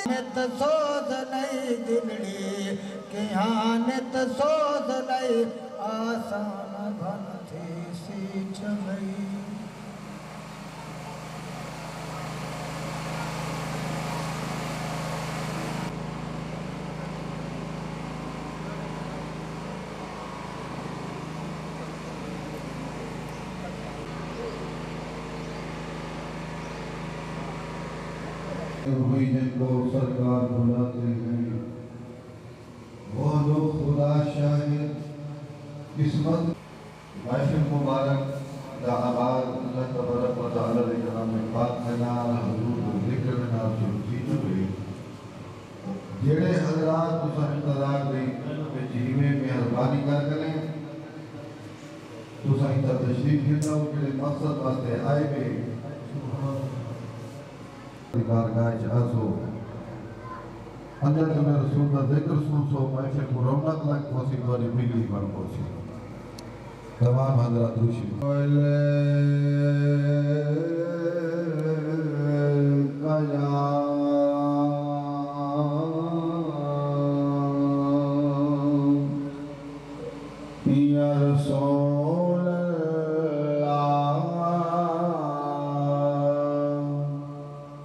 نت سوز لئی دلڑی کہانت سوز لئی آسان بھن تھی سیچ لئی ہوئی جن کو سرکار بلاتے ہیں وہ لوگ خدا شاہد قسمت محفل مبارک دا آغاز اللہ تبارک و تعالی کے کلام پاک میں نال حضور ذکر میں نال شروع ہوئی جڑے حضرات اس انتظار دی جیوے مہربانی کر کریں تو سائیں تشریف گھندا ہو جڑے مقصد واسطے آئے گئے بارگاہ جہازو اندر تمہیں رسول کا ذکر سن سو محفل کو رونق لگ پہنچی دوری بگلی بن پہنچی تمام حضرات روشی یا رسول